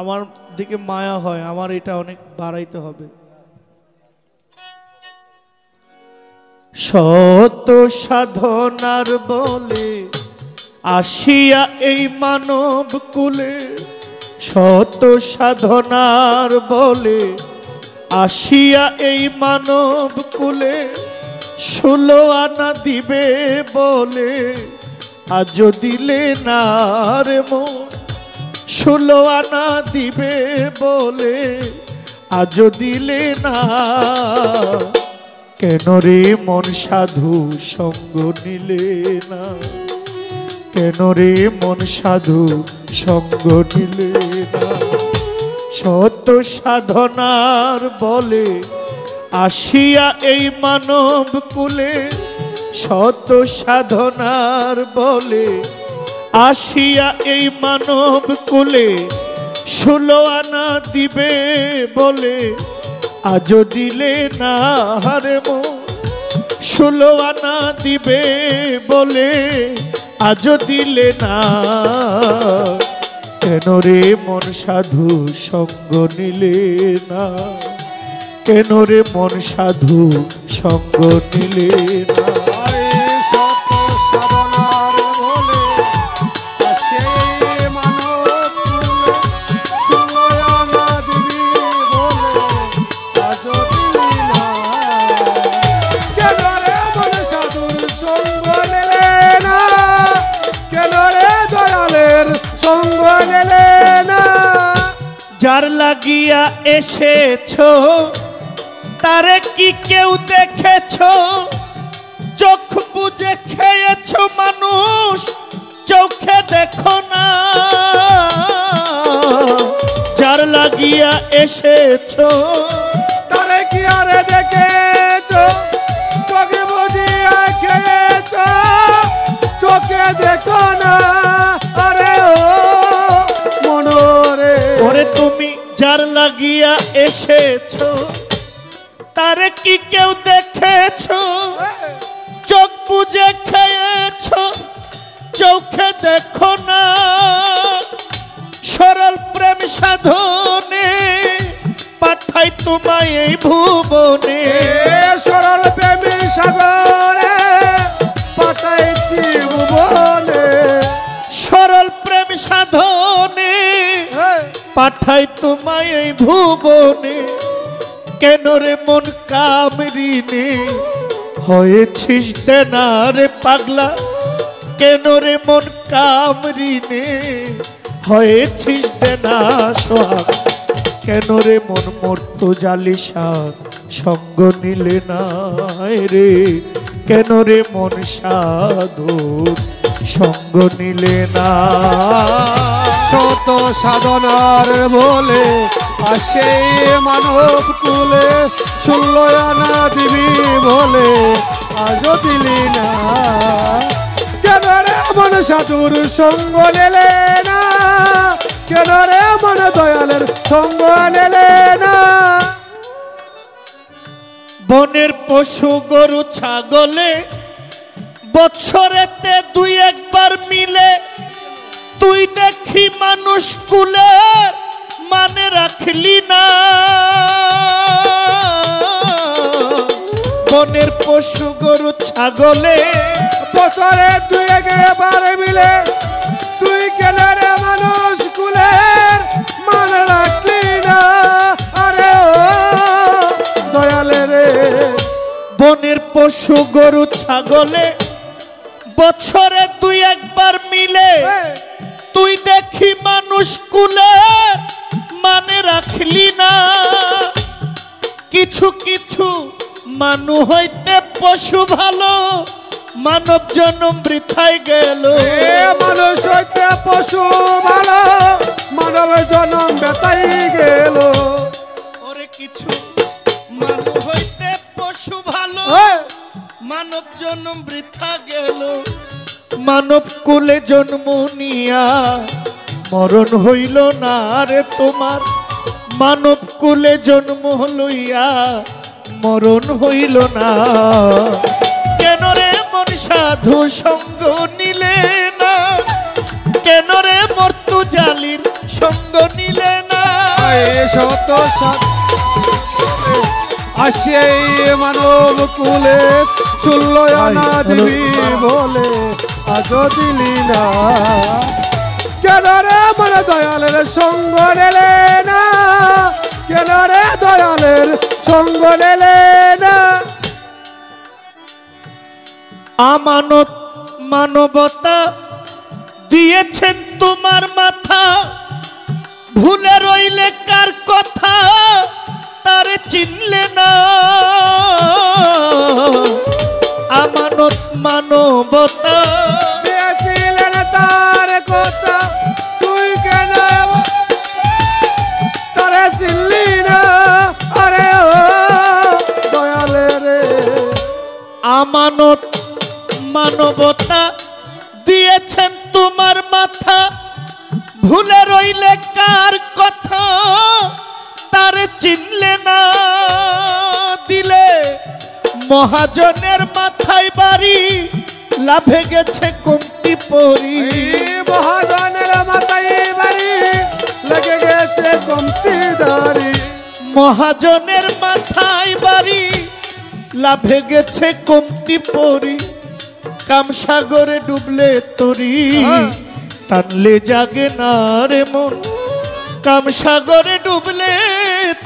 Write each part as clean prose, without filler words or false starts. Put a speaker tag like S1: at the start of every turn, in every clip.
S1: আমার দিকে মায়া হয়, আমার এটা অনেক বাড়াইতে হবে। শত সাধনার বলে আসিয়া এই মানব কুলে, শত সাধনার বলে আসিয়া এই মানব কুলে, 16 আনা দিবে বলে আজ দিলে না রে মন, 16 আনা দিবে বলে আজ দিলে না। কেন রে মন সাধু সঙ্গ নিলে না, কেন রে মন সাধু সঙ্গ নিলে না। শত সাধনার বলে আসিয়া এই মানব কুলে, শত সাধনার বলে আসিয়া এই মানব কুলে, 16 আনা দিবে বলে আজ দিলে না রে মন, 16 আনা দিবে বলে আজ দিলে না। কেন রে মন সাধু সঙ্গ নিলে না, কেন রে মন সাধু সঙ্গ নিলে না। যার লাগিয়া এসেছো তারে কি কেউ দেখেছো, চোখ বুজে খেয়েছো মানুষ চোখে দেখো না। যার লাগিয়া এসেছো
S2: তারে কি আরে দেখেছো, চোখে বুঝিয়া খেয়েছো চোখে দেখো না। আরে ও মনোরে,
S1: ওরে তুমি যার লাগিয়া এসেছো তারে কি কেউ দেখেছো, চোখ বুজে খেয়েছো চোখে দেখো না। সরল প্রেম সাধনে পাঠাই তোমায় এই ভুবনে,
S2: সরল প্রেম সাধনে পাঠাইছি ভুবনে,
S1: সরল প্রেম সাধনে পাঠাই তোমায় এই ভুবনে। কেন রে মন কামরিনে হয়েছিস দেনা রে পাগলা, কেন রে মন কামরিনে হয়েছিস দেনা সোহাগ। কেন রে মন মর্ত জালিশান সঙ্গ নিলে না রে, কেন রে মন সাধুর সঙ্গ নিলে না।
S2: শত সাধনার বলে আসে মানব কুলে, 16 আনা দিবি বলে আজ দিলি না। কেন রে মন সাধুর সঙ্গ নিলে না, কেন রে মন দয়ালের সঙ্গ নিলে না।
S1: বনের পশু গরু ছাগলে বছরেতে 2-1 মিলে, তুই দেখি মানুষ কুলে মানে রাখলি না। বনের পশু গরু ছাগলে
S2: বছরে 2-1 মিলে, তুই কেন রে মানুষ কুলে মানে রাখলি না। আরে ও দয়ালে রে,
S1: বনের পশু গরু ছাগলে বছরে 2-1 মিলে, তুই দেখি মানুষ কুলে মানে রাখলি না। কিছু কিছু মানু হইতে পশু ভালো, মানব জন্ম বৃথায় গেল।
S2: মানুষ হইতে পশু ভালো, মানব জন্ম বেতাই গেল।
S1: ওরে কিছু মানু হইতে পশু ভালো, মানব জন্ম বৃথা গেল। মানব কুলে জন্ম নিয়া মরণ হইল না রে তোমার, মানব কুলে জন্ম লইয়া মরণ হইল না। কেন রে মন সাধু সঙ্গ নিলে না, কেন রে মর্তু জালির সঙ্গ নিলে না।
S2: শত আসে মানব কুলে শুনল না দিবি বলে আজ দিলি না কেন রে মানে দয়ালের সঙ্গ নেলে না কেন রে দয়ালের সঙ্গ নেলে না
S1: আমানত মানবতা দিয়েছেন তোমার মাথা ভুলে রইলে কার কথা তারে চিনলে না আমানত মানবতা
S2: দিয়েছিলেন তার কথা তুই কেন তারে চিনলি না আরে ও দয়ালে রে
S1: আমানত মানবতা দিয়েছেন তোমার মাথা ভুলে রইলে কার কথা তারে চিনলে না দিলে মহাজনের মাথায় বাড়ি লাভে গেছে কমতি পরি
S2: মহাজনের মাথায় বাড়ি লেগে গেছে কমতি দাড়ি
S1: মহাজনের মাথায় বাড়ি লাভে গেছে কমতি পরি কামসাগরে ডুবলে তরি টানলে জাগে না রে মন কামসাগরে ডুবলে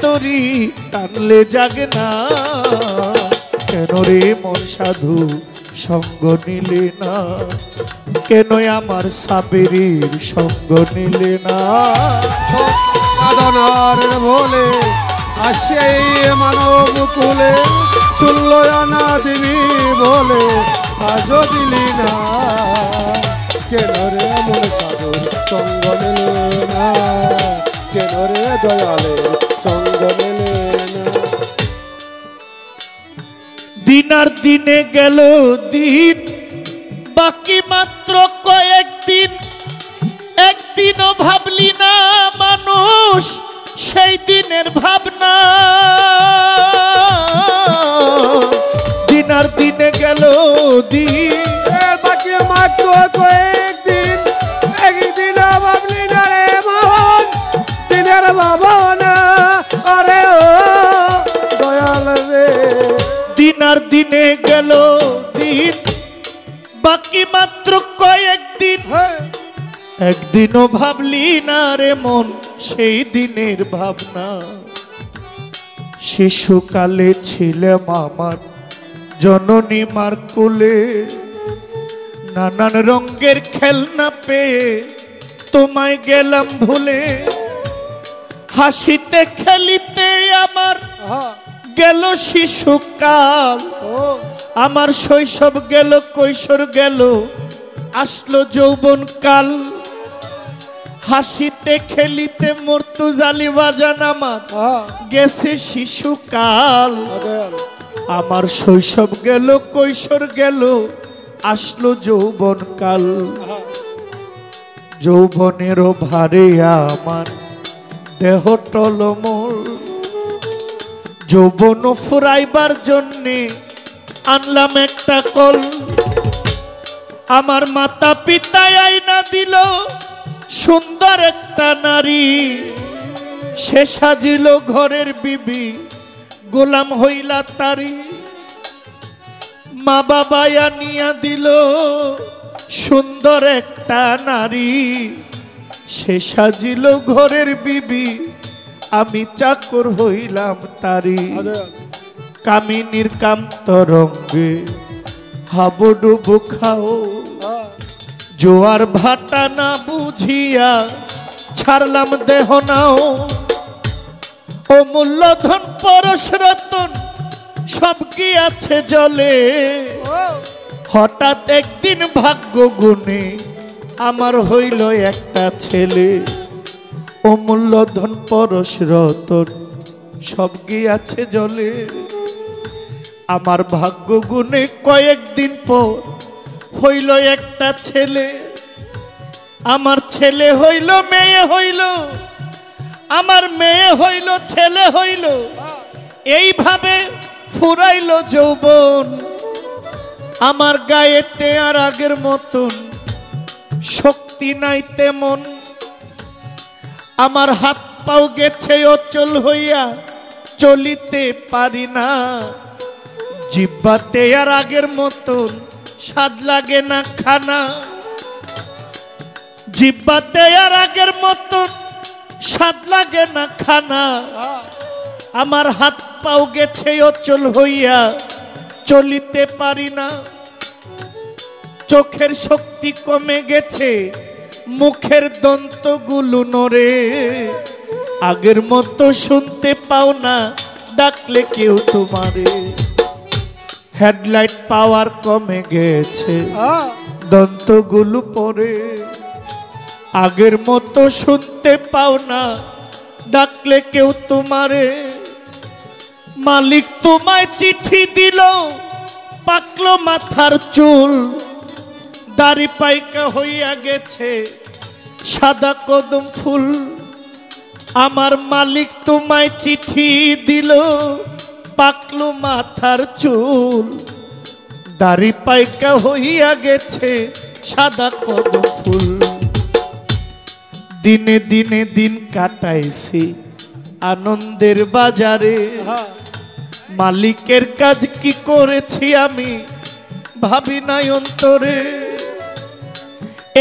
S1: তরি টানলে জাগে না কেন রে মন সাধু সঙ্গ নিলে না কেন আমার সাবেরির সঙ্গ নিলে না
S2: সাধনার বলে আসে মানব কুলে শুনল না দিবি বলে আজ দিলি না কেন রে মন সাধুর সঙ্গ নিলে না কেন রে দয়ালে সঙ্গ নিলে না
S1: দিন আর দিনে গেল দিন বাকি মাত্র কয়েকদিন একদিনও ভাবলি না মানুষ সেই দিনের ভাবনা দিন আর দিনে গেল দিন
S2: বাকি মাত্র কয়েকদিন একদিনও ভাবলি না রে মন দিনের ভাবনা আরে ও দয়াল রে
S1: দিন আর দিনে গেল দিন বাকি মাত্র কয়েকদিন একদিনও ভাবলি না রে মন সেই দিনের ভাবনা শিশুকালে ছিলাম আমার জননী মার কোলে নানান রঙের খেলনা পেয়ে তোমায় গেলাম ভুলে হাসিতে খেলিতে আমার গেল শিশুকাল আমার শৈশব গেল কৈশোর গেল আসলো যৌবন কাল হাসিতে খেলিতে মর্তু জালি বাজান আমার গেছে শিশুকাল আমার শৈশব গেল কৈশোর গেল আসলো যৌবন কাল যৌবনেরও ভারে আমার দেহ টলমল যৌবন ফুরাইবার জন্যে আনলাম একটা কল আমার মাতা পিতায় আইনা দিল সুন্দর একটা নারী সে সাজিল ঘরের বিবি গোলাম হইলা তারি মা বাবা আনিয়া দিল সুন্দর একটা নারী সে সাজিল ঘরের বিবি আমি চাকর হইলাম তারি কামিনীর কান্তরঙ্গে হাবুডুবু খাও জোয়ার ভাটা না বুঝিয়া ছাড়লাম দেহ নাও ও মূল্যধন পরশ রতন সব কি আছে জলে হঠাৎ একদিন ভাগ্য গুণে আমার হইল একটা ছেলে ও মূল্যধন পরশ রতন সব কি আছে জলে আমার ভাগ্য গুণে কয়েকদিন পর হইল একটা ছেলে আমার ছেলে হইল মেয়ে হইল আমার মেয়ে হইল ছেলে হইল এইভাবে ফুরাইল যৌবন আমার গায়েতে আর আগের মতন শক্তি নাই তেমন আমার হাত পাও গেছে অচল হইয়া চলিতে পারি না জিহ্বাতে আর আগের মতন স্বাদ লাগে না খানা জিহ্বাতে আর আগের মতন স্বাদ লাগে না খানা আমার হাত পাও গেছে অচল হইয়া চলিতে পারি না চোখের শক্তি কমে গেছে মুখের দন্তগুলো নড়ে আগের মতো শুনতে পাও না ডাকলে কেউ তোমারে হেডলাইট পাওয়ার কমে গেছে দন্তগুলো পরে আগের মতো শুনতে পাও না ডাকলে কেউ তোমারে মালিক তোমায় চিঠি দিল পাকলো মাথার চুল দাড়ি পাইকা হইয়া গেছে সাদা কদম ফুল আমার মালিক তোমায় চিঠি দিল পাকলো মাথার চুল দাড়ি পাইকা হইয়া গেছে সাদা কদম ফুল দিনে দিনে দিন কাটাইছি আনন্দের বাজারে মালিকের কাজ কি করেছি আমি ভাবি নাই অন্তরে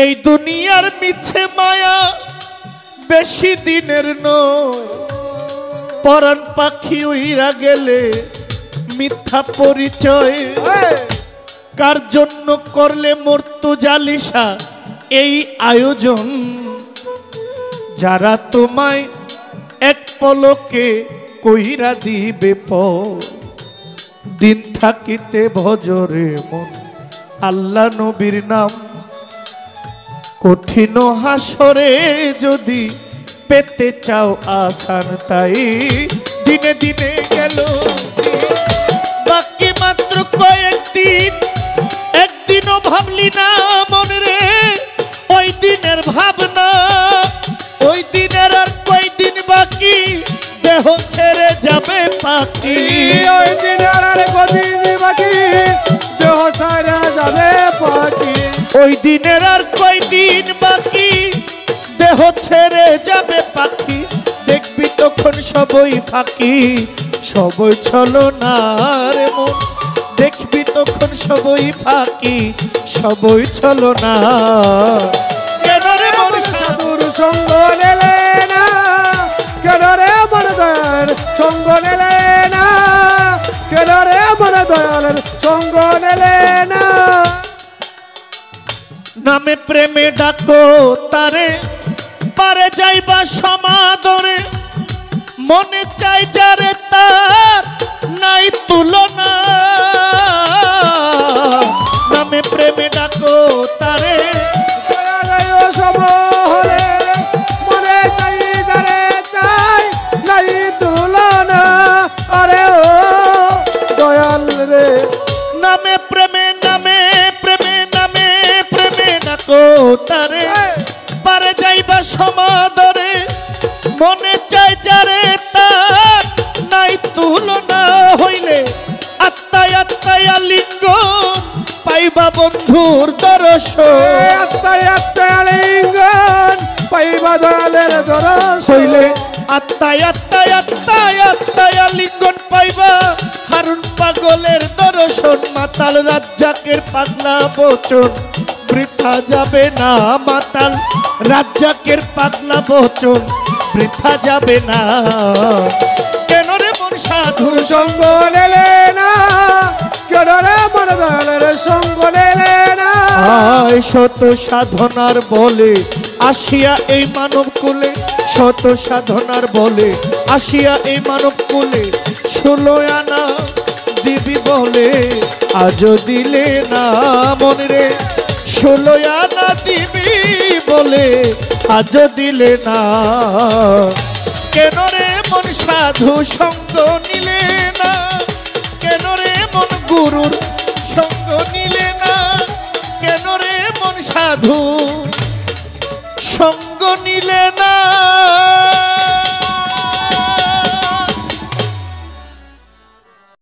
S1: এই দুনিয়ার মিছে মায়া বেশি দিনের নয় পরাণ পাখি উইরা গেলে মিথ্যা পরিচয় কার জন্য করলে মর্তু জালিসা এই আয়োজন যারা তোমায় এক পলকে কইরা দিবে দিন থাকিতে ভজরে মন আল্লাহ নবীর নাম কঠিন হাসরে যদি পেতে চাও আসান তাই দিনে দিনে গেল বাকি মাত্র কয়েকদিন একদিনও ভাবলি না মন রে ওই দিনের ভাবনা ওই দিনের আর কয়দিন বাকি দেহ ছেড়ে যাবে পাখি
S2: ওই দিনের আর কয়দিন বাকি দেহ ছেড়ে যাবে পাখি
S1: ওই দিনের আর কয়দিন বাকি দেহ ছেড়ে যাবে পাখি দেখবি তখন সবই ফাঁকি সবই ছলো না রে মন দেখবি তখন সবই ফাঁকি সবই ছলো না কেন রে মন
S2: সাধুর সঙ্গ নেলে না কেন রে মন দয়াল সঙ্গ নেলে না কেন রে মন দয়ালের সঙ্গ নেলে না
S1: নামে প্রেমে ডাকো তারে পারে যাইবা সমাদরে মনে চাই যারে তার নাই তুলনা নামে প্রেমে ডাকো তারে
S2: হলে মনে চাই যারে চাই নাই তুলনা আরে ও দয়াল রে
S1: নামে প্রেমে নামে প্রেমে নামে প্রেমে ডাকো তারে পারে যাইবা সমাদরে মনে চাই যারে তার নাই তুলনা হইলে আত্মায় আত্মায় লিঙ্গ পাইবা বন্ধুর দর্শন
S2: আত্মায় আত্মায় লিঙ্গন পাইবা দয়ালের দর্শন
S1: হইলে আত্মায় আত্মায় আত্মায় আত্মায় লিঙ্গন পাইবা হারুন পাগলের দর্শন মাতাল রাজ্জাকের পাগলা বচন বৃথা যাবে না মাতাল রাজ্জাকের পাগলা বচন বৃথা যাবে না কেন রে মন সাধু
S2: সঙ্গ নেলে না কেন রে মন দয়ালের সঙ্গ নেলে না
S1: শত সাধনার বলে আসিয়া এই মানব কুলে শত সাধনার বলে আসিয়া এই মানব কুলে 16 আনা দিবি বলে আজ দিলে না মন রে 16 আনা দিবি বলে আজ দিলে না কেন রে মন সাধু সঙ্গ নিলে না কেন রে মন গুরুর সঙ্গ নিলে না কেন রে মন সাধু সঙ্গ নিলে না